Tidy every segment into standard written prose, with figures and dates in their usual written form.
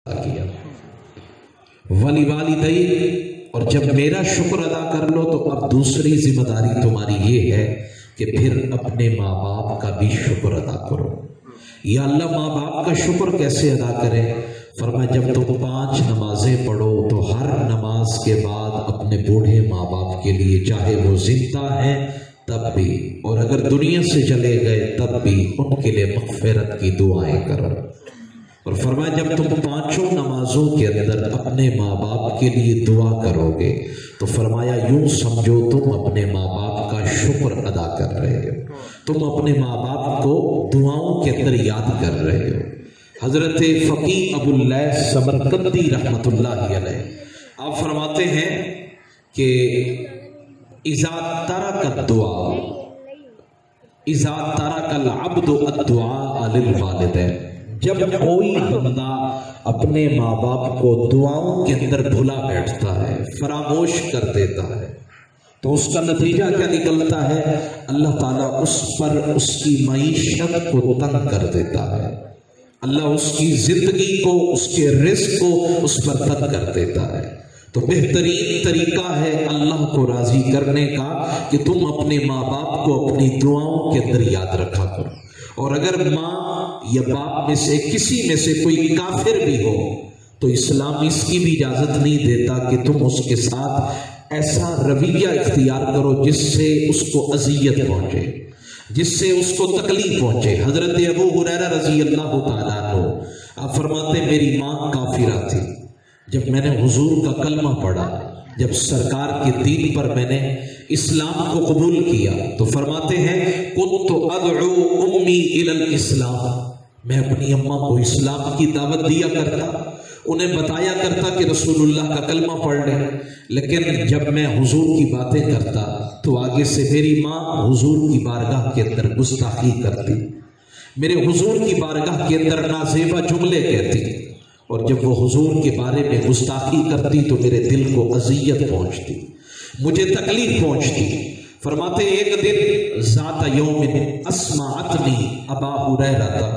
کیا ولی والدی، اور جب میرا شکر ادا کر لو تو اب دوسری ذمہ داری تمہاری یہ ہے کہ پھر اپنے ماں باپ کا بھی شکر ادا کرو۔ یا اللہ ماں باپ کا شکر کیسے ادا کریں؟ فرمایا جب تم 5 نمازیں پڑھو تو ہر نماز کے بعد اپنے بوڑھے ماں باپ کے لیے، چاہے وہ زندہ ہیں تب بھی اور اگر دنیا سے چلے گئے تب بھی، ان کے لیے مغفرت کی دعائیں کرو۔ اور فرمایا جب تم 5 نمازوں کے اندر اپنے ماں باپ کے لیے دعا کرو گے تو فرمایا یوں سمجھو تم اپنے ماں باپ کا شکر ادا کر رہے ہو، تم اپنے ماں باپ کو دعاؤں کے اندر یاد کر رہے ہو۔ حضرت فقیہ ابو اللیث سمرقندی رحمۃ اللہ علیہ آپ فرماتے ہیں کہ اذا ترک الدعاء، اذا ترک العبد الدعاء للوالدین، جب کوئی بندہ اپنے ماں باپ کو دعاؤں کے اندر بھلا بیٹھتا ہے، فراموش کر دیتا ہے، تو اس کا نتیجہ کیا نکلتا ہے؟ اللہ تعالیٰ اس پر اس کی معیشت کو تنگ کر دیتا ہے، اللہ اس کی زندگی کو، اس کے رزق کو اس پر تنگ کر دیتا ہے۔ تو بہترین طریقہ ہے اللہ کو راضی کرنے کا کہ تم اپنے ماں باپ کو اپنی دعاؤں کے اندر یاد رکھا کرو۔ اور اگر ماں یا باپ میں سے کسی میں سے کوئی کافر بھی ہو تو اسلام اس کی بھی اجازت نہیں دیتا کہ تم اس کے ساتھ ایسا رویہ اختیار کرو جس سے اس کو اذیت پہنچے، جس سے اس کو تکلیف پہنچے۔ حضرت ابو ہریرہ رضی اللہ تعالیٰ عنہ آپ فرماتے میری ماں کافرہ تھی، جب میں نے حضور کا کلمہ پڑھا، جب سرکار کے دین پر میں نے اسلام کو قبول کیا تو فرماتے ہیں کنت ادعو امی الی الاسلام، میں اپنی اماں کو اسلام کی دعوت دیا کرتا، انہیں بتایا کرتا کہ رسول اللہ کا کلمہ پڑھ لیں، لیکن جب میں حضور کی باتیں کرتا تو آگے سے میری ماں حضور کی بارگاہ کے اندر گستاخی کرتی، میرے حضور کی بارگاہ کے اندر نازیبہ جملے کہتی، اور جب وہ حضور کے بارے میں گستاخی کرتی تو میرے دل کو اذیت پہنچتی، مجھے تکلیف پہنچتی۔ فرماتے ایک دن ذات یوم اسمعتنی ابا ہریرہ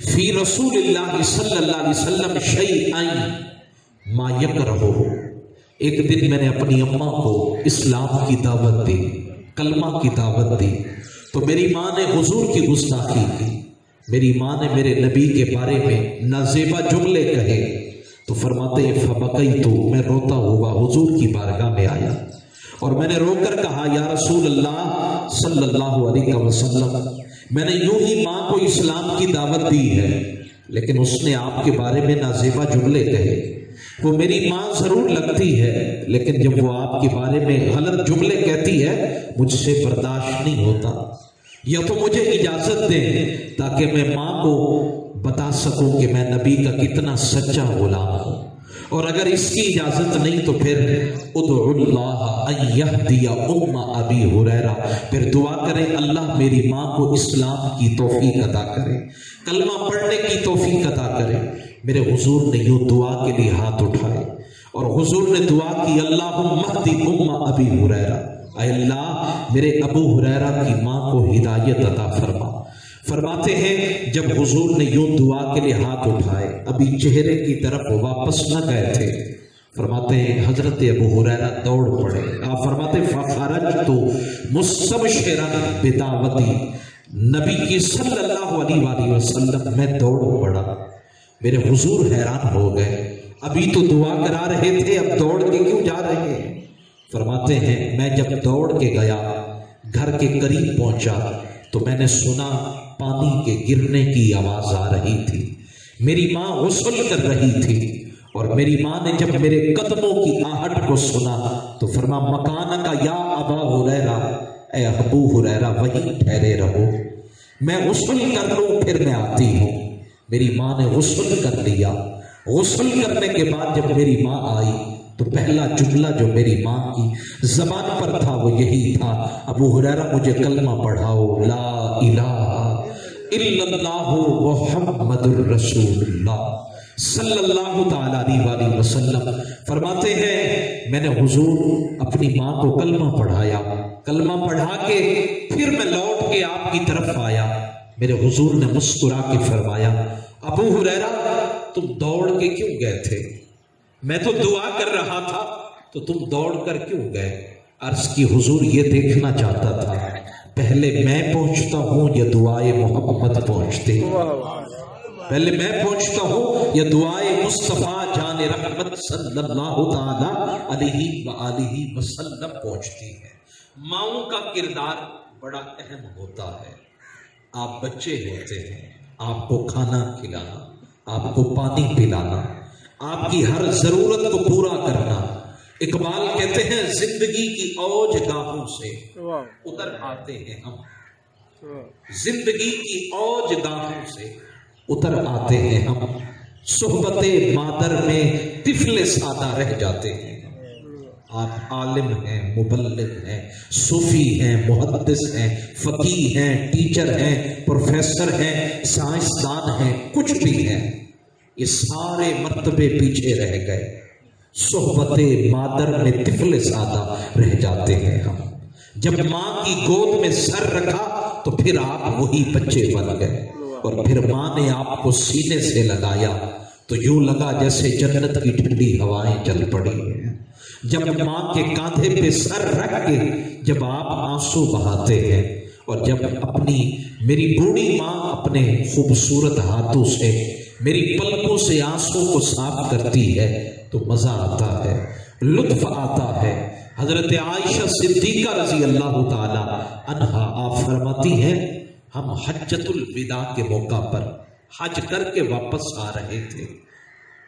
فی رسول اللہ صلی اللہ علیہ وسلم شیئا ما یکرہہ، ایک دن میں نے اپنی اماں کو اسلام کی دعوت دی، کلمہ کی دعوت دی، تو میری ماں نے حضور کی گستاخی کی، میری ماں نے میرے نبی کے بارے میں نازیبہ جملے کہے، تو فرماتے ہیں فبکیت، میں روتا ہوا حضور کی بارگاہ میں آیا اور میں نے رو کر کہا یا رسول اللہ صلی اللہ علیہ وسلم، میں نے یوں ہی ماں کو اسلام کی دعوت دی ہے لیکن اس نے آپ کے بارے میں نازیبہ جملے کہے، وہ میری ماں ضرور لگتی ہے لیکن جب وہ آپ کے بارے میں غلط جملے کہتی ہے مجھ سے برداشت نہیں ہوتا، یا تو مجھے اجازت دیں تاکہ میں ماں کو بتا سکوں کہ میں نبی کا کتنا سچا غلام ہوں، اور اگر اس کی اجازت نہیں تو پھر ادعو اللہ ان یہدی ام ابی ہریرہ، پھر دعا کریں اللہ میری ماں کو اسلام کی توفیق عطا کرے، کلمہ پڑھنے کی توفیق عطا کرے۔ میرے حضور نے یوں دعا کے لیے ہاتھ اٹھائے اور حضور نے دعا کی اللہم اہدی ام ابی ہریرہ، اے اللہ میرے ابو ہریرہ کی ماں کو ہدایت عطا فرما۔ فرماتے ہیں جب حضور نے یوں دعا کے لیے ہاتھ اٹھائے ابھی چہرے کی طرف واپس نہ گئے تھے، فرماتے ہیں حضرت ابو ہریرہ دوڑ پڑے، آپ فرماتے فخرجت مستبشرا بدعوتی، نبی کی صلی اللہ علیہ وآلہ وسلم میں دوڑ پڑا۔ میرے حضور حیران ہو گئے، ابھی تو دعا کرا رہے تھے اب دوڑ کے کیوں جا رہے ہیں؟ فرماتے ہیں میں جب دوڑ کے گیا گھر کے قریب پہنچا تو میں نے سنا پانی کے گرنے کی آواز آ رہی تھی، میری ماں غسل کر رہی تھی، اور میری ماں نے جب میرے قدموں کی آہٹ کو سنا تو فرما مکانہ کا یا ابا ہریرہ، اے ابو ہریرہ وہیں ٹھہرے رہو، میں غسل کر لوں پھر میں آتی ہوں۔ میری ماں نے غسل کر لیا، غسل کرنے کے بعد جب میری ماں آئی تو پہلا جملہ جو میری ماں کی زبان پر تھا وہ یہی تھا ابو ہریرہ مجھے کلمہ پڑھاؤ لا الہ الا اللہ محمد الرسول اللہ صلی اللہ تعالیٰ علیہ وآلہ وسلم۔ فرماتے ہیں میں نے حضور اپنی ماں کو کلمہ پڑھایا، کلمہ پڑھا کے پھر میں لوٹ کے آپ کی طرف آیا، میرے حضور نے مسکرا کے فرمایا ابو ہریرہ تم دوڑ کے کیوں گئے تھے؟ میں تو دعا کر رہا تھا تو تم دوڑ کر کیوں گئے؟ عرض کی حضور یہ دیکھنا چاہتا تھا پہلے میں پہنچتا ہوں یا دعائے محمد پہنچتے، پہلے میں پہنچتا ہوں یا دعائے مصطفیٰ جان رحمت صلی اللہ تعالی علیہ وآلہ وسلم پہنچتی ہے۔ ماؤں کا کردار بڑا اہم ہوتا ہے۔ آپ بچے ہوتے ہیں، آپ کو کھانا کھلانا، آپ کو پانی پلانا، آپ کی ہر ضرورت کو پورا کرنا۔ اقبال کہتے ہیں زندگی کی اوج گاہوں سے اتر آتے ہیں ہم، زندگی کی اوج گاہوں سے اتر آتے ہیں ہم، صحبت مادر میں طفل سادہ رہ جاتے ہیں۔ آپ عالم ہیں، مبلغ ہیں، صوفی ہیں، محدث ہیں، فقیہ ہیں، ٹیچر ہیں، پروفیسر ہیں، سائنسدان ہیں، کچھ بھی ہیں، یہ سارے مرتبے پیچھے رہ گئے۔ صحبت مادر میں طفل سادہ رہ جاتے ہیں ہم۔ جب ماں کی گود میں سر رکھا تو پھر آپ وہی بچے بن گئے، اور پھر ماں نے آپ کو سینے سے لگایا تو یوں لگا جیسے جنت کی ٹھنڈی ہوائیں چل پڑی ہیں۔ جب ماں کے کاندھے پہ سر رکھ کے جب آپ آنسو بہاتے ہیں، اور جب میری بوڑھی ماں اپنے خوبصورت ہاتھوں سے میری پلکوں سے آنسو کو صاف کرتی ہے تو مزہ آتا ہے، لطف آتا ہے۔ حضرت عائشہ صدیقہ رضی اللہ تعالی عنہا آپ فرماتی ہیں ہم حجۃ الوداع کے موقع پر حج کر کے واپس آ رہے تھے،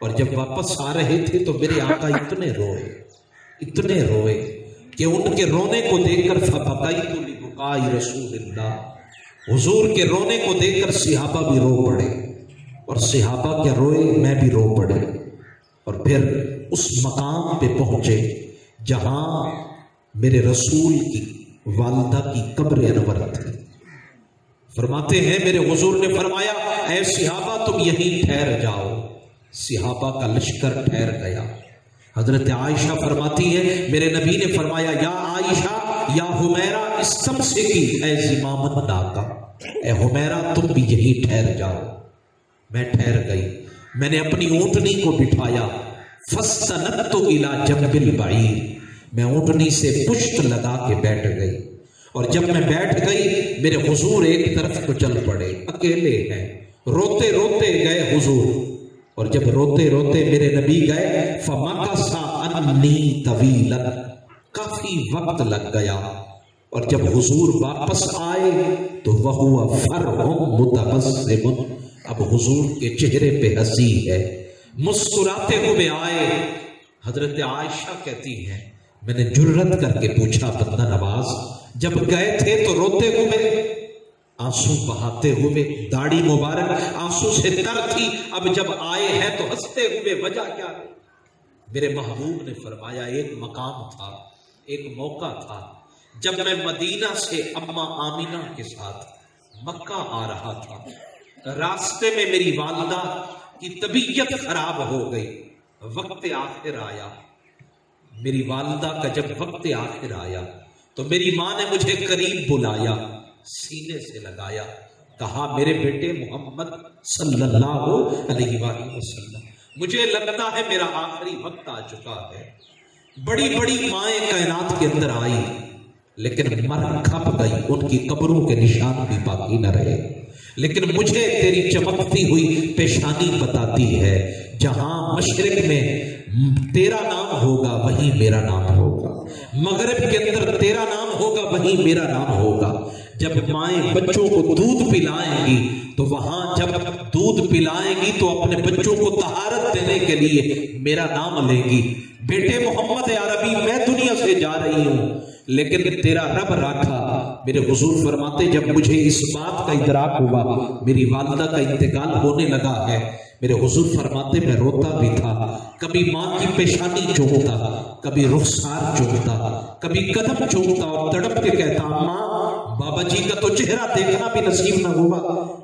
اور جب واپس آ رہے تھے تو میرے آقا اتنے روئے کہ ان کے رونے کو دیکھ کر فبکیت لبکاء رسول اللہ، حضور کے رونے کو دیکھ کر صحابہ بھی رو پڑے، اور صحابہ کیا روئے، میں بھی رو پڑے، اور پھر اس مقام پہ پہنچے جہاں میرے رسول کی والدہ کی قبر انور تھی۔ فرماتے ہیں میرے حضور نے فرمایا اے صحابہ تم یہیں ٹھہر جاؤ۔ صحابہ کا لشکر ٹھہر گیا۔ حضرت عائشہ فرماتی ہے میرے نبی نے فرمایا یا عائشہ یا حمیرہ استمسکی اے زمام الناقہ، اے حمیرہ تم بھی یہیں ٹھہر جاؤ۔ میں ٹھہر گئی، میں نے اپنی اونٹنی کو بٹھایا، فَاسْتَنَدْتُ إِلَى جَنْبِ الْبَعِيرِ، میں اونٹنی سے پشت لگا کے بیٹھ گئی، اور جب میں بیٹھ گئی میرے حضور ایک طرف کو چل پڑے، اکیلے ہیں، روتے روتے گئے حضور، اور جب روتے روتے میرے نبی گئے فَمَكَثَ عَنِّي طَوِيلًا، کافی وقت لگ گیا، اور جب حضور واپس آئے تو وَهُوَ فَرْحٌ مُتَبَسِّمٌ، اب حضور کے چہرے پہ ہنسی ہے، مسکراتے ہوئے آئے۔ حضرت عائشہ کہتی ہیں میں نے جرت کر کے پوچھا بندہ نواز جب گئے تھے تو روتے ہوئے، آنسو بہاتے ہوئے، داڑھی مبارک آنسو سے تر تھی، اب جب آئے ہیں تو ہنستے ہوئے، وجہ کیا ہے؟ میرے محبوب نے فرمایا ایک مقام تھا، ایک موقع تھا جب میں مدینہ سے اماں آمینہ کے ساتھ مکہ آ رہا تھا، راستے میں میری والدہ کی طبیعت خراب ہو گئی، وقت آخر آیا، میری والدہ کا جب وقت آخر آیا تو میری ماں نے مجھے قریب بلایا، سینے سے لگایا، کہا میرے بیٹے محمد صلی اللہ علیہ وآلہ وسلم مجھے لگتا ہے میرا آخری وقت آ چکا ہے۔ بڑی بڑی مائیں کائنات کے اندر آئی لیکن مر کھپ گئی، ان کی قبروں کے نشان بھی باقی نہ رہے، لیکن مجھے تیری چمکتی ہوئی پیشانی بتاتی ہے جہاں مشرق میں تیرا نام ہوگا وہیں میرا نام ہوگا، مغرب کے اندر تیرا نام ہوگا وہیں میرا نام ہوگا۔ جب مائیں بچوں کو دودھ پلائیں گی تو وہاں جب دودھ پلائیں گی تو اپنے بچوں کو طہارت دینے کے لیے میرا نام لیں گی۔ بیٹے محمد عربی میں دنیا سے جا رہی ہوں لیکن تیرا رب راکھا۔ میرے حضور فرماتے جب مجھے اس بات کا ادراک ہوا میری والدہ کا انتقال ہونے لگا ہے، میرے حضور فرماتے میں روتا بھی تھا، کبھی ماں کی پیشانی چومتا، کبھی رخسار چومتا، کبھی قدم چومتا اور تڑپ کے کہتا ماں بابا جی کا تو چہرہ دیکھنا بھی نصیب نہ ہوا،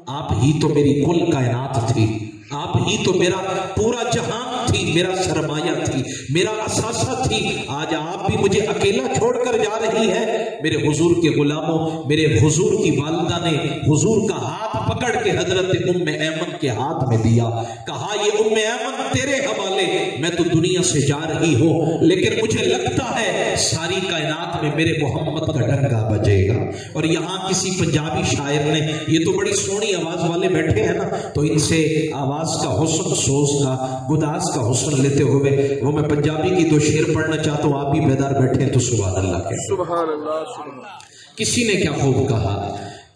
آپ ہی تو میری کل کائنات تھی، آپ ہی تو میرا پورا جہان تھی، میرا سرمایہ تھی، میرا اثاثہ تھی، آج آپ بھی مجھے اکیلا چھوڑ کر جا رہی ہے۔ میرے حضور کے غلاموں، میرے حضور کی والدہ نے حضور کا ہاتھ ہاتھ پکڑ کے حضرت ام ایمن کے ہاتھ میں دیا، کہا یہ ام ایمن تیرے حوالے، میں تو دنیا سے جا رہی ہوں لیکن مجھے لگتا ہے ساری کائنات میں میرے محمد کا ڈنکا بجے گا۔ اور یہاں کسی پنجابی شاعر نے، یہ تو بڑی سونی آواز والے بیٹھے ہیں نا، تو ان سے آواز کا حسن، سوز کا، گداز کا حسن لیتے ہوئے وہ میں پنجابی کی دو شعر پڑھنا چاہتا ہوں، آپ بھی بیدار بیٹھے ہیں تو سبحان اللہ کہتے ہیں۔ سبحان اللہ سبحان اللہ۔ کسی نے کیا خوب کہا،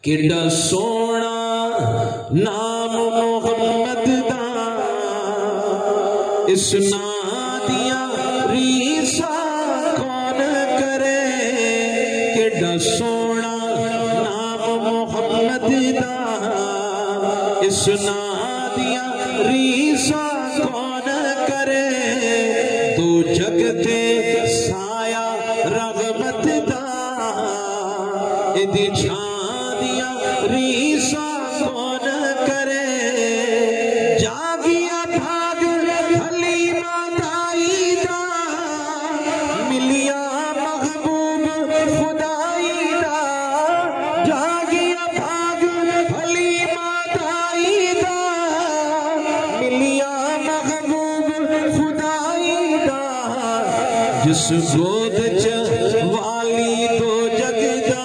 کیڈا سونا نام محمد دا، اس نام دیا ریسا کون کرے، کیڈا سونا نام محمد دا، اس نام دیا ریسا کون کرے، تو جگتے سایہ رغبت دا، ادھی چھان دیا ریسا کون کرے، جاگیا بھاگ حلیمہ دائی دا، ملیا محبوب خدائی دا، جاگیا بھاگ حلیمہ دائی دا، ملیا محبوب خدائی دا، جس گود والی تو جگ جا،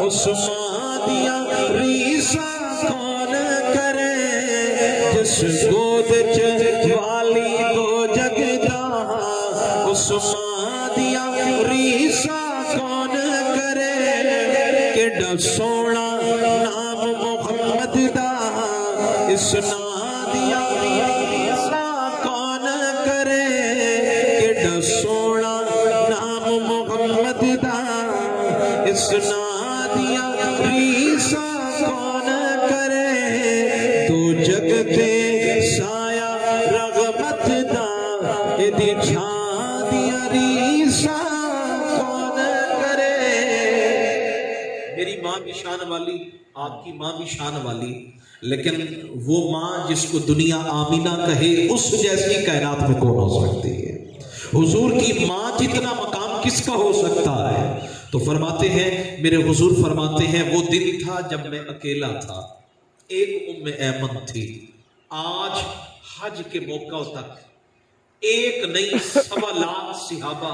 اس ماں دیا ریسا کون کرے، جس گود والی تو جگ جا، اس ماں دیا ریسا کون کرے، کیڈا سونا نام محمد دا، اس نام دیا ریسا کون کرے، کیڈا سونا نام محمد دا، اس نام دیا ریسا کون کرے، تو جگتے سایہ رغبت دا، ادھی چھان دیا ریسا کون کرے۔ میری ماں بھی شان والی، آپ کی ماں بھی شان والی، لیکن وہ ماں جس کو دنیا آمینہ کہے اس جیسی کائنات میں کون ہو سکتی ہے؟ حضور کی ماں جتنا مقام کس کا ہو سکتا ہے؟ تو فرماتے ہیں، میرے حضور فرماتے ہیں، وہ دن تھا جب میں اکیلا تھا، ایک ام ایمن تھی، آج حج کے موقع تک ایک نہیں 1.25 لاکھ صحابہ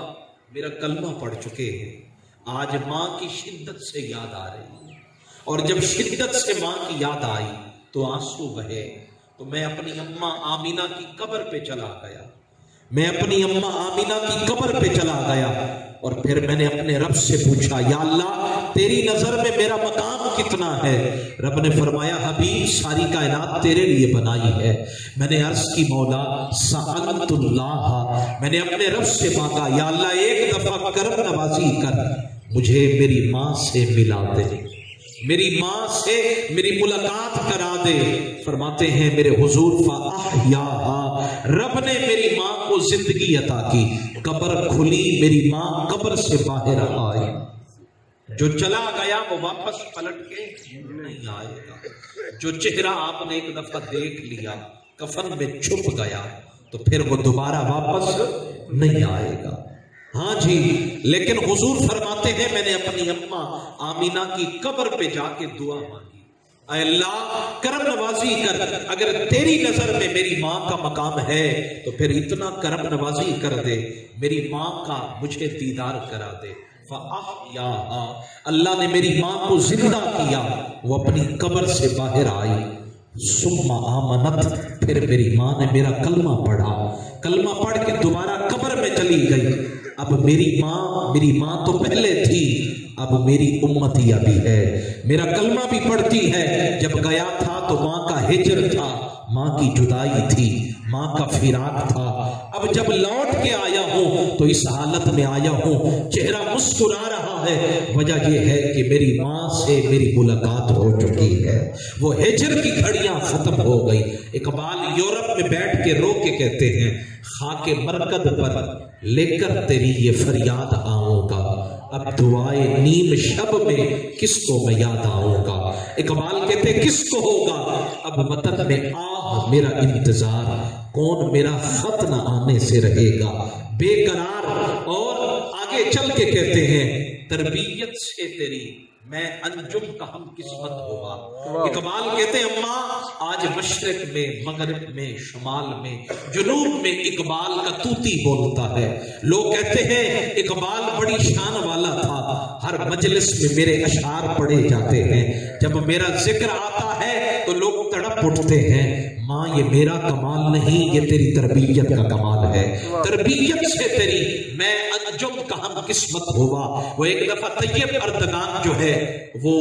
میرا کلمہ پڑھ چکے ہیں۔ آج ماں کی شدت سے یاد آ رہی ہے، اور جب شدت سے ماں کی یاد آئی تو آنسو بہے، تو میں اپنی اماں آمینہ کی قبر پہ چلا گیا، میں اپنی اماں آمینہ کی قبر پہ چلا گیا، اور پھر میں نے اپنے رب سے پوچھا، یا اللہ تیری نظر میں میرا مقام کتنا ہے؟ رب نے فرمایا، حبیب ساری کائنات تیرے لیے بنائی ہے۔ میں نے عرض کی، مولا سألت اللہ، میں نے اپنے رب سے مانگا، یا اللہ ایک دفعہ کرم نوازی کر، مجھے میری ماں سے ملا دے، میری ماں سے میری ملاقات کرا دے۔ فرماتے ہیں میرے حضور فَأَحْيَاهَا، رب نے میری ماں کو زندگی عطا کی، قبر کھلی، میری ماں قبر سے باہر آئی، جو چلا گیا وہ واپس پلٹ کے نہیں آئے گا، جو چہرہ آپ نے ایک دفعہ دیکھ لیا کفن میں چھپ گیا تو پھر وہ دوبارہ واپس نہیں آئے گا۔ ہاں جی، لیکن حضور فرماتے ہیں میں نے اپنی اماں آمینہ کی قبر پہ جا کے دعا مانگی، اے اللہ کرم نوازی کر، اگر تیری نظر میں میری ماں کا مقام ہے تو پھر اتنا کرم نوازی کر دے، میری ماں کا مجھے دیدار کرا دے۔ فَأَحْيَاهَا، اللہ نے میری ماں کو زندہ کیا، وہ اپنی قبر سے باہر آئی، ثم آمنت، پھر میری ماں نے میرا کلمہ پڑھا، کلمہ پڑھ کے دوبارہ قبر میں چلی گئی۔ اب میری ماں تو پہلے تھی، اب میری امتی ابھی ہے، میرا کلمہ بھی پڑھتی ہے۔ جب گیا تھا تو ماں کا ہجر تھا، ماں کی جدائی تھی، ماں کا فراق تھا۔ اب جب لوٹ کے آیا ہوں تو اس حالت میں آیا ہوں، چہرہ مسکرا رہا ہے، وجہ یہ ہے کہ میری ماں سے میری ملاقات ہو چکی ہے، وہ ہجر کی گھڑیاں ختم ہو گئی۔ اقبال یورپ میں بیٹھ کے رو کے کہتے ہیں، خاک مرکد پر لے کر تیری یہ فریاد آؤں گا، اب دعائے نیم شب میں کس کو میں یاد آؤں گا۔ اقبال کہتے کس کو ہوگا اب وطن میں آہ میرا انتظار، کون میرا خط نہ آنے سے رہے گا بے قرار۔ اور آگے آگے چل کے کہتے ہیں تربیت سے تیری میں انجم کا ہم قسمت ہوگا. اقبال کہتے ہیں اماں آج مشرق میں مغرب میں شمال میں جنوب میں اقبال کا توتی بولتا ہے. لوگ کہتے ہیں اقبال بڑی شان والا تھا, ہر مجلس میں میرے اشعار پڑھے جاتے ہیں, جب میرا ذکر آتا ہے تو لوگ تڑپ اٹھتے ہیں. ماں یہ میرا کمال نہیں, یہ تیری تربیت کا کمال ہے. تربیت سے تیری میں انجم کا ہم قسمت ہوگا. وہ ایک دفعہ طیب اردگان جو ہے وہ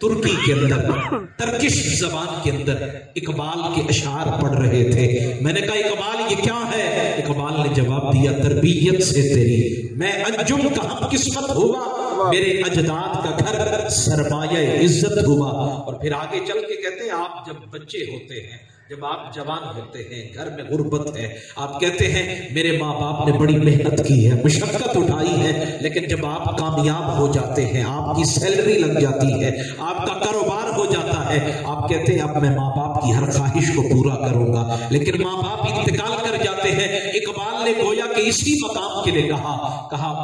ترکی کے اندر ترکش زبان کے اندر اقبال کے اشعار پڑھ رہے تھے. میں نے کہا اقبال یہ کیا ہے؟ اقبال نے جواب دیا تربیت سے تیری میں انجم کا ہم قسمت ہوگا, میرے اجداد کا گھر سرمایہ عزت ہوا. اور پھر آگے چل کے کہتے ہیں آپ جب بچے ہوتے ہیں, جب آپ جوان ہوتے ہیں, گھر میں غربت ہے, آپ کہتے ہیں میرے ماں باپ نے بڑی محنت کی ہے, مشقت اٹھائی ہے, لیکن جب آپ کامیاب ہو جاتے ہیں, آپ کی سیلری لگ جاتی ہے, آپ کا کاروبار ہو جاتا ہے, آپ کہتے ہیں اب میں ماں باپ کی ہر خواہش کو پورا کروں گا, لیکن ماں باپ انتقال کر جاتے ہیں. اقبال نے گویا کہ اسی مقام کے لیے کہا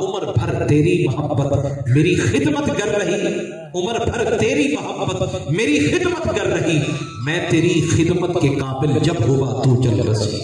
عمر بھر تیری محبت میری خدمت کر رہی, عمر بھر تیری محبت میری خدمت کر رہی, میں تیری خدمت کے قابل جب ہوا تو چل رسی.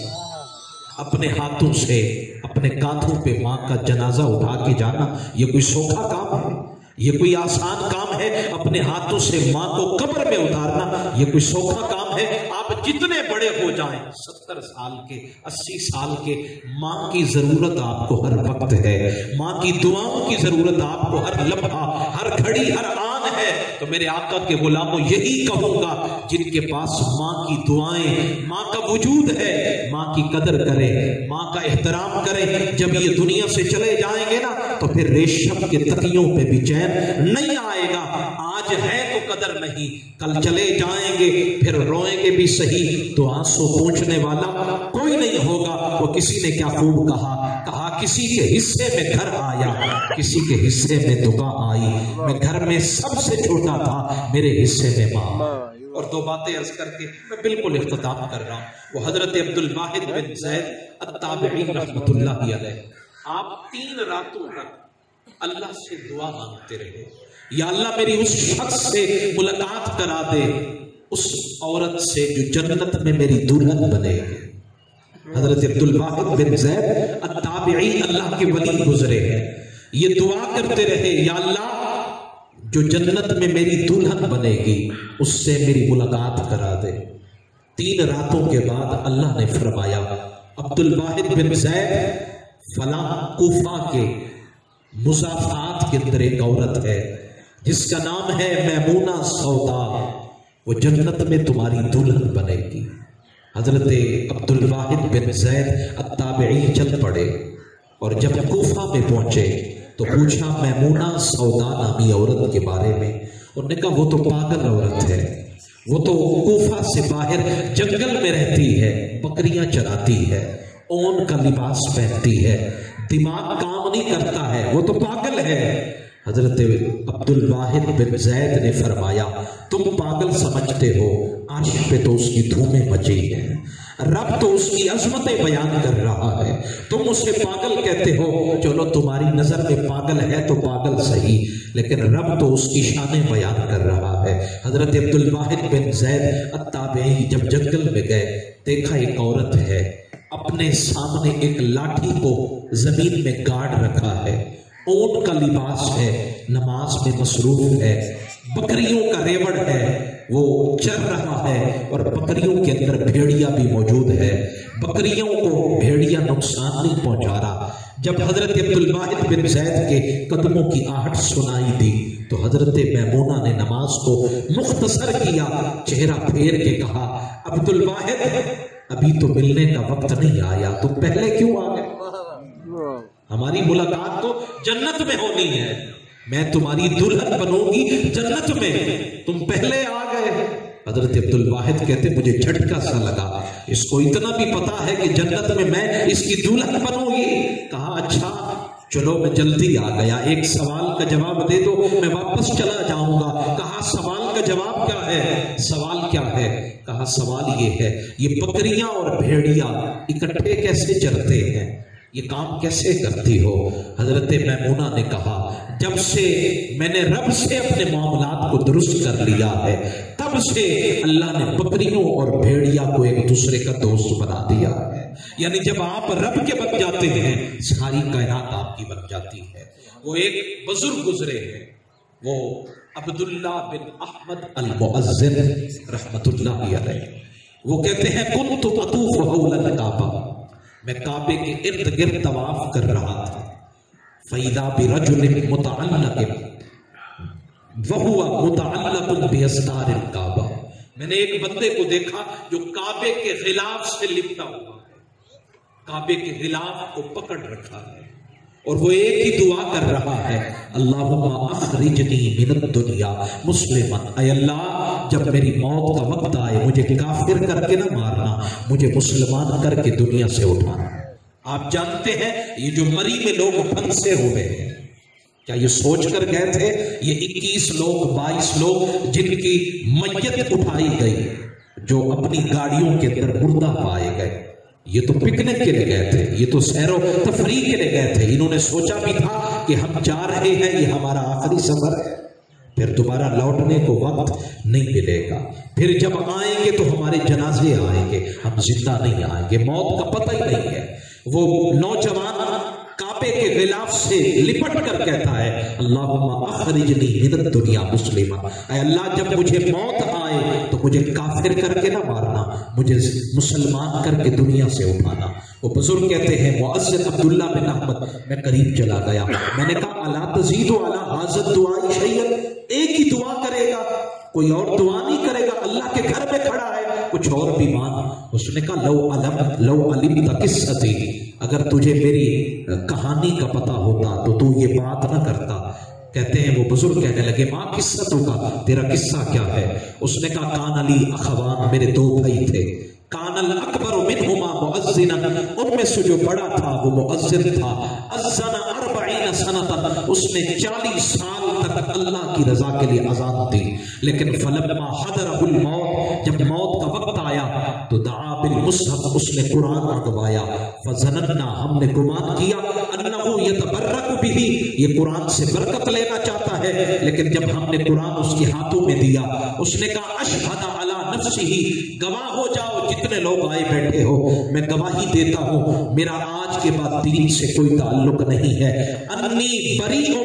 اپنے ہاتھوں سے اپنے کاندھوں پہ ماں کا جنازہ اٹھا کے جانا یہ کوئی سوکھا کام ہے؟ یہ کوئی آسان کام ہے؟ اپنے ہاتھوں سے ماں کو قبر میں اتارنا یہ کوئی سوکھا کام ہے؟ آپ جتنے بڑے ہو جائیں, 70 سال کے 80 سال کے, ماں کی ضرورت آپ کو ہر وقت ہے, ماں کی دعاؤں کی ضرورت آپ کو ہر لمحہ ہر گھڑی ہر آن ہے. تو میرے آقا کے غلاموں یہی کہوں گا جن کے پاس ماں کی دعائیں, ماں کا وجود ہے, ماں کی قدر کریں, ماں کا احترام کریں. جب یہ دنیا سے چلے جائیں گے نا تو پھر ریشم کے تکیوں پہ بھی چین نہیں آئے گا. آج ہے تو قدر نہیں, کل چلے جائیں گے پھر روئیں گے بھی صحیح تو آنسو پوچھنے والا کوئی نہیں ہوگا. وہ کسی نے کیا خوب کہا کسی کے حصے میں گھر آیا, کسی کے حصے میں دعا آئی, میں گھر میں سب سے چھوٹا تھا, میرے حصے میں ماں. اور دو باتیں عرض کر کے میں بالکل اختتام کر رہا ہوں. وہ حضرت عبدالواحد بن زید التابعی رحمۃ اللہ علیہ, آپ 3 راتوں تک اللہ سے دعا مانگتے رہے, یا اللہ میری اس شخص سے ملاقات کرا دے, اس عورت سے جو جنت میں میری دلہن بنے گی. حضرت عبدالواحد بن زید التابعی اللہ کے ولی گزرے ہیں, یہ دعا کرتے رہے یا اللہ جو جنت میں میری دلہن بنے گی اس سے میری ملاقات کرا دے. 3 راتوں کے بعد اللہ نے فرمایا عبدالواحد بن زید فلاں کوفہ کے مضافات کے اندر ایک عورت ہے جس کا نام ہے میمونہ سودا, وہ جنت میں تمہاری دلہن بنے گی. حضرت عبدالواحد بن زید التابعی چل پڑے اور جب کوفہ میں پہنچے تو پوچھا میمونہ سودا نامی عورت کے بارے میں. انہوں نے کہا وہ تو پاگل عورت ہے, وہ تو کوفہ سے باہر جنگل میں رہتی ہے, بکریاں چراتی ہے, اون کا لباس پہنتی ہے, دماغ کام نہیں کرتا ہے, وہ تو پاگل ہے. حضرت عبدالواحد بن زید نے فرمایا تم پاگل سمجھتے ہو, عرش پہ تو اس کی دھومیں مچی ہیں, رب تو اس کی عظمتیں بیان کر رہا ہے, تم اسے پاگل کہتے ہو. چلو تمہاری نظر میں پاگل ہے تو پاگل صحیح, لیکن رب تو اس کی شانیں بیان کر رہا ہے. حضرت عبدالواحد بن زید التابعی جب جنگل میں گئے, دیکھا ایک عورت ہے, اپنے سامنے ایک لاٹھی کو زمین میں گاڑ رکھا ہے, اونٹ کا لباس ہے, نماز میں مصروف ہے, بکریوں کا ریوڑ ہے, وہ چر رہا ہے, اور بکریوں کے اندر بھیڑیا بھی موجود ہے, بکریوں کو بھیڑیا نقصان نہیں پہنچا رہا. جب حضرت عبدالواحد بن زید کے قدموں کی آہٹ سنائی دی تو حضرت میمونہ نے نماز کو مختصر کیا, چہرہ پھیر کے کہا عبدالواحد ابھی تو ملنے کا وقت نہیں آیا, تم پہلے کیوں آ گئے؟ ہماری ملاقات تو جنت میں ہونی ہے, میں تمہاری دلہن بنوں گی جنت میں, تم پہلے آ گئے. حضرت عبدالواحد کہتے مجھے جھٹکا سا لگا, اس کو اتنا بھی پتا ہے کہ جنت میں اس کی دلہن بنوں گی. کہا اچھا چلو میں جلدی آ گیا, ایک سوال کا جواب دے دو میں واپس چلا جاؤں گا. کہا سوال کا جواب کیا ہے؟ سوال کیا ہے؟ کہا سوال یہ ہے یہ بکریاں اور بھیڑیا اکٹھے کیسے چرتے ہیں؟ یہ کام کیسے کرتی ہو؟ حضرت میمونہ نے کہا جب سے میں نے رب سے اپنے معاملات کو درست کر لیا ہے تب سے اللہ نے بکریوں اور بھیڑیا کو ایک دوسرے کا دوست بنا دیا ہے. یعنی جب آپ رب کے بن جاتے ہیں ساری کائنات آپ کی بن جاتی ہے. وہ ایک بزرگ گزرے ہیں، وہ عبداللہ بن احمد المؤذن رحمت اللہ علیہ، وہ کہتے ہیں کنت اطوف حول الکعبہ، میں کعبے کے ارد گرد طواف کر رہا تھا، فَإِذَا بِرَجُلٍ مُتَعَلَّقٍ وَهُوَ مُتَعَلَّقٌ بِأَسْتَارِ الْكَعْبَةِ، میں نے ایک بندے کو دیکھا جو کعبے کے غلاف سے لپٹا ہوا ہے، کعبے کے غلاف کو پکڑ رکھا ہے اور وہ ایک ہی دعا کر رہا ہے اللہم اخرجنی من الدنیا مسلما، اے اللہ جب میری موت کا وقت آئے مجھے کافر کر کے نہ مارنا، مجھے مسلمان کر کے دنیا سے اٹھانا. آپ جانتے ہیں یہ جو مری میں لوگ پھنسے ہوئے ہیں، کیا یہ سوچ کر گئے تھے یہ 21 لوگ 22 لوگ جن کی میت اٹھائی گئی، جو اپنی گاڑیوں کے اندر مردہ پائے گئے، یہ تو پکنک کے لیے گئے تھے، یہ تو سیر و تفریح کے لیے گئے تھے، انہوں نے سوچا بھی تھا کہ ہم جا رہے ہیں یہ ہمارا آخری سفر ہے، پھر دوبارہ لوٹنے کو وقت نہیں ملے گا، پھر جب آئیں گے تو ہمارے جنازے آئیں گے، ہم زندہ نہیں آئیں گے، موت کا پتہ ہی نہیں ہے. وہ نوجوان کعبے کے غلاف سے لپٹ کر کہتا ہے اللہم اخرجنی من الدنیا مسلما، اے اللہ جب مجھے موت آئے تو مجھے کافر کر کے نہ مارنا، مجھے مسلمان کر کے دنیا سے اٹھانا. وہ بزرگ کہتے ہیں مؤذن عبداللہ بن احمد، میں قریب چلا گیا، میں نے کہا الا تزید علی ھذا الدعاء شیئا، ایک ہی دعا کرے گا کوئی اور دعا نہیں کرے گا، اللہ کے گھر میں کھڑا ہے کچھ اور بھی مان. اس نے کہا لو علمت قصتی، اگر تجھے میری کہانی کا پتہ ہوتا تو تو یہ بات نہ کرتا. کہتے ہیں وہ بزرگ کہنے لگے ماں قصتوں کا، تیرا قصہ کیا ہے؟ اس نے کہا کان علی اخوان، میرے 2 بھائی تھے، کان الاکبر منہما مؤذنا، ان میں سے جو بڑا تھا وہ مؤذن تھا، اذن 40 سنۃ، اس نے 40 سال تک اللہ کی رضا کے لیے اذان دی. لیکن فلما حضرہ الموت، جب موت کا وقت آیا تو دعا بالمصحف، اس نے قرآن رکھوایا، فظننا، ہم نے گمان کیا انہ یتبرک بہ، یہ قرآن سے برکت لینا چاہتا ہے. لیکن جب ہم نے قرآن اس کے ہاتھوں میں دیا اس نے کہا اشہد علی نفسہ، گواہ ہو جاؤ جتنے لوگ آئے بیٹھے ہو، میں گواہی دیتا ہوں میرا آج کے بعد دین سے کوئی تعلق نہیں ہے، انی بریء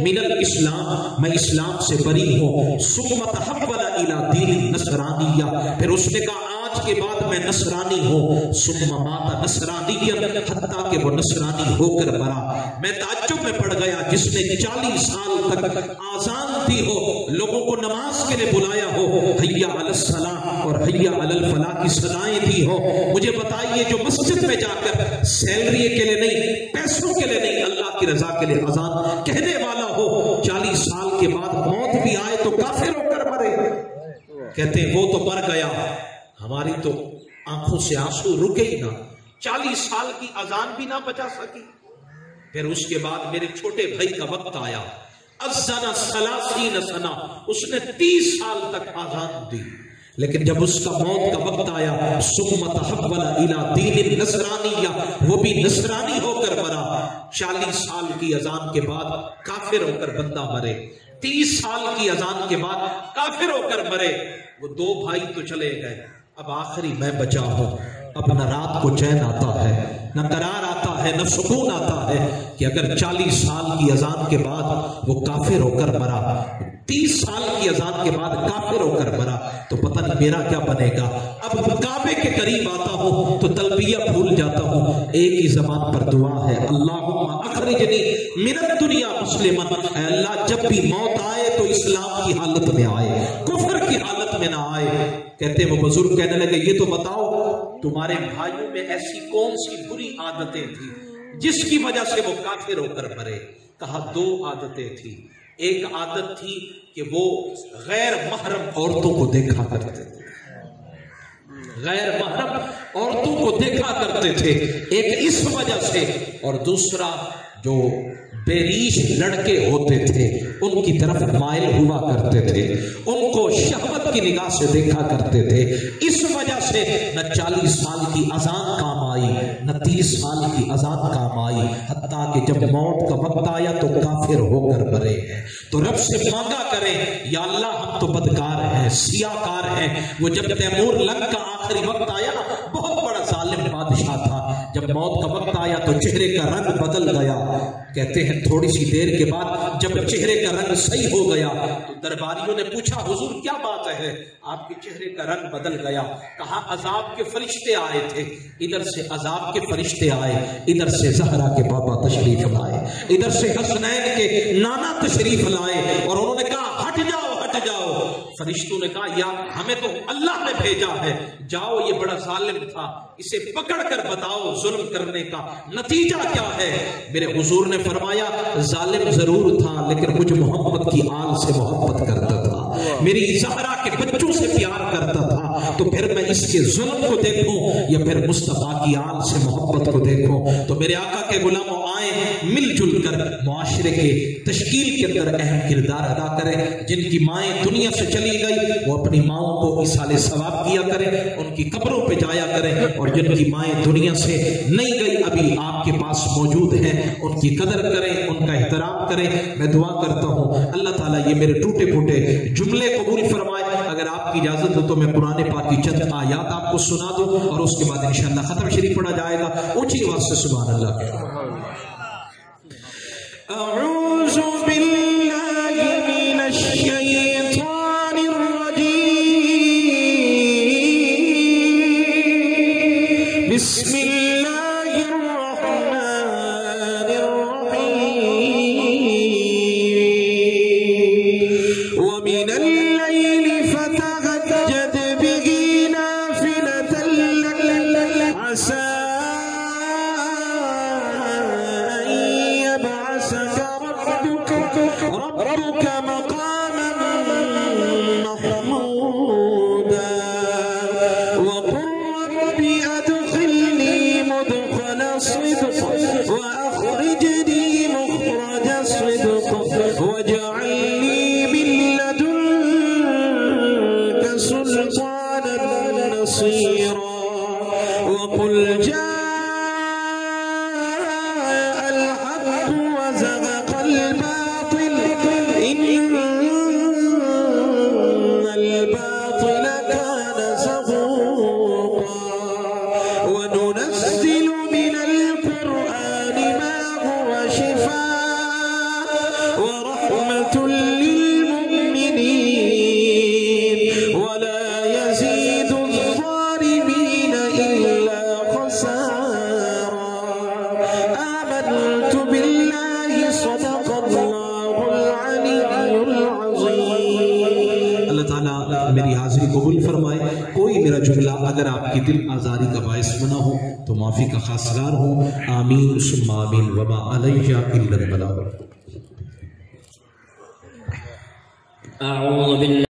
من الاسلام، میں اسلام سے بری ہوں. ثم تحول الی دین النصرانیہ، پھر اس نے کہا آج کے بعد میں نصرانی ہوں. ثم مات نصرانیا، حتیٰ کہ وہ نصرانی ہو کر مرا. میں تعجب میں پڑ گیا، جس نے 40 سال تک آزان دی ہو، لوگوں کو نماز کے لیے بلایا ہو، حی علی الصلاۃ اور حی علی الفلاح کی صدائیں دی ہو، مجھے بتائیے جو مسجد میں جا کر سیلری کے لیے نہیں، پیسوں کے لیے نہیں، اللہ کی رضا کے لیے اذان کہنے والا ہو، 40 سال کے بعد موت بھی آئے تو کافر ہو کر مرے. کہتے ہیں وہ تو مر گیا، ہماری تو آنکھوں سے آنسو رکے ہی نہ، 40 سال کی اذان بھی نہ بچا سکی. پھر اس کے بعد میرے چھوٹے بھائی کا وقت آیا، اذن 30 سنہ، اس نے 30 سال تک اذان دی. لیکن جب اس کا موت کا وقت آیا ثم تحول الی دین النصرانیہ، وہ بھی نصرانی ہو کر مرا. 40 سال کی اذان کے بعد کافر ہو کر بندہ مرے، 30 سال کی اذان کے بعد کافر ہو کر مرے. وہ 2 بھائی تو چلے گئے، اب آخری میں بچا ہوں. اب نہ رات کو چین آتا ہے، نہ قرار آتا ہے، نہ سکون آتا ہے کہ اگر 40 سال کی اذان کے بعد وہ کافر ہو کر مرا، 30 سال کی اذان کے بعد کافر ہو کر مرا، تو پتہ نہیں میرا کیا بنے گا. اب کعبے کے قریب آتا ہوں تو تلبیہ بھول جاتا ہوں، ایک ہی زبان پر دعا ہے اللہم اخرجنی من الدنیا مسلما، اے اللہ جب بھی موت آئے تو اسلام کی حالت میں آئے، کفر کی حالت میں نہ آئے. کہتے وہ بزرگ کہنے لگے یہ تو بتاؤ تمہارے بھائیوں میں ایسی کون سی بری عادتیں تھیں جس کی وجہ سے وہ کافر ہو کر مرے؟ کہا 2 عادتیں تھیں. ایک عادت تھی کہ وہ غیر محرم عورتوں کو دیکھا کرتے تھے، غیر محرم عورتوں کو دیکھا کرتے تھے، ایک اس وجہ سے، اور دوسرا جو بے ریش لڑکے ہوتے تھے ان کی طرف مائل ہوا کرتے تھے، ان کو شہوت کی نگاہ سے دیکھا کرتے تھے. اس وجہ سے نہ 40 سال کی اذان کام آئی، نہ 30 سال کی اذان کام آئی، حتیٰ کہ جب موت کا وقت آیا تو کافر ہو کر مرے ہیں۔ تو رب سے مانگا کریں یا اللہ ہم تو بدکار ہیں، سیاہ کار ہیں۔ وہ جب تیمور لنگ کا آخری وقت آیا نا، بہت بڑا ظالم بادشاہ تھا، جب موت کا وقت آیا تو چہرے کا رنگ بدل گیا۔ کہتے ہیں تھوڑی سی دیر کے بعد جب چہرے کا رنگ صحیح ہو گیا تو درباریوں نے پوچھا حضور کیا بات ہے، آپ کے چہرے کا رنگ بدل گیا؟ کہا عذاب کے فرشتے آئے تھے، ادھر سے عذاب کے فرشتے آئے، ادھر سے زہرا کے بابا تشریف لائے، ادھر سے حسنین کے نانا تشریف لائے، اور انہوں نے کہا ہٹ جاؤ ہٹ جاؤ۔ فرشتوں نے کہا یا ہمیں تو اللہ نے بھیجا ہے، جاؤ یہ بڑا ظالم تھا، اسے پکڑ کر بتاؤ ظلم کرنے کا نتیجہ کیا ہے۔ میرے حضور نے فرمایا ظالم ضرور تھا لیکن مجھ محمد کی آل سے محبت کرتا تھا، میری زہرا کے بچوں سے پیار کرتا تھا، تو پھر میں اس کے ظلم کو دیکھوں یا پھر مصطفیٰ کی آل سے محبت کو دیکھوں؟ تو میرے آقا کے غلاموں آئیں مل جل کر معاشرے کے تشکیل کے اندر اہم کردار ادا کریں۔ جن کی مائیں دنیا سے چلی گئی وہ اپنی ماؤں کو ایصال ثواب کیا کریں، ان کی قبروں پہ جایا کریں، اور جن کی مائیں دنیا سے نہیں گئی ابھی آپ کے پاس موجود ہیں ان کی قدر کریں، ان کا احترام کریں۔ میں دعا کرتا ہوں اللہ تعالیٰ یہ میرے ٹوٹے پھوٹے جملے قبول فرمائے۔ اگر آپ کی اجازت ہو تو میں قرآن پاک کی چند آیات آپ کو سنا دوں اور اس کے بعد انشاءاللہ ختم شریف پڑھا جائے گا۔ اونچی آواز سے سبحان اللہ۔ اعوذ باللہ من الشیطان الرجیم، بسم اللہ الرحمن الرحیم، ومن الليل فتهجد به نافلة لك عسى أن يبعثك ربك مقاما محمودا وقل رب أدخلني مدخل صدق وأخرجني مخرج صدق واجعل لي من لدنك سلطانا نصيرا وقل جاء الحق وزهق الباطل إن الباطل كان زهوقا وننزل من القرآن ما هو شفاء ورحمة للمؤمنين ولا يزيد الظالمين إلا خسارا آمنت بالله صدق الله العلي العظيم۔ اللہ تعالیٰ میری حاضری قبول فرمائے۔ کوئی میرا جملہ اگر آپ کی دل آزاری کا باعث بنا ہو تو معافی کا خواستگار ہوں۔ آمین ثم آمین وما علیہ الا البلاغ۔ اعوذ باللہ